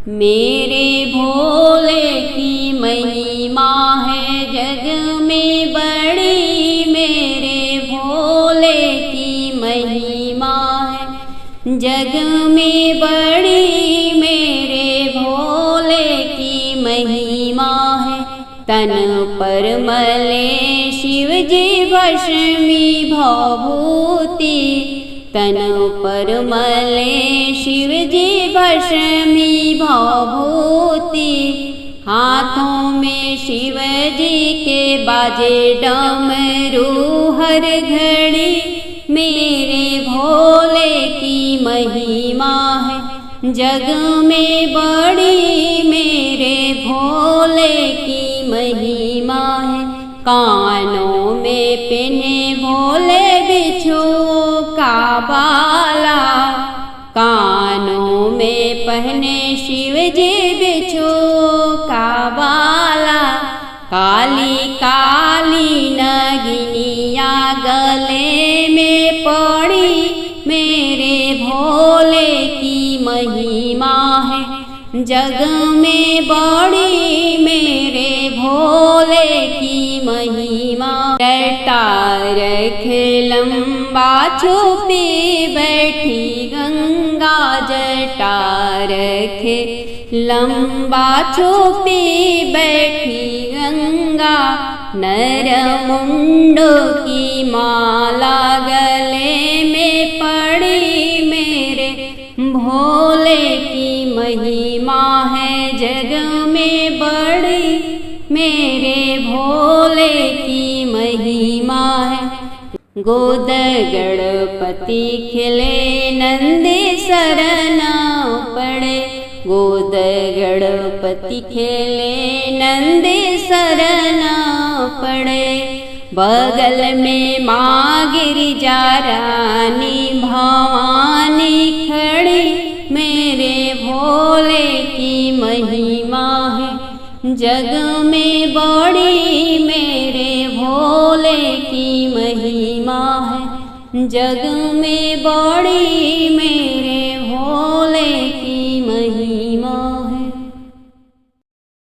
मेरे भोले की महिमा है जग में बड़ी, मेरे भोले की महिमा है जग में बड़ी, मेरे भोले की महिमा है। तन पर मले शिव जी भस्मी भभूति, तन पर मले शिव जी भस्मी भभूति, हाथों में शिव जी के बाजे डमरू हर घड़ी, मेरे भोले की महिमा है जग में बड़ी, मेरे भोले की महिमा है। कानों में पिने भोले बिच्छू का बाला, कानों में पहने शिव जी बिच्छू का बाला, काली काली नगिनिया गले में पड़ी, मेरे भोले की महिमा है जग में बड़ी, मेरे भोले की महिमा। जटा रखे लंबा छुपी बैठी गंगा, जटा रखे लंबा छुपी बैठी गंगा, नर मुंडो की माला गले में पड़ी, मेरे भोले की महिमा है जग में बड़ी, मेरे भोले की महिमा है। गोद गणपति खिले नंदी सरना पड़े, गोद गणपति खेले नंदी सरना पड़े, बगल में माँ गिरिजा रानी भवानी खड़ी, मेरे भोले की महिमा है जग में बड़ी, मेरे भोले की महिमा है जग में बड़ी, मेरे भोले की महिमा।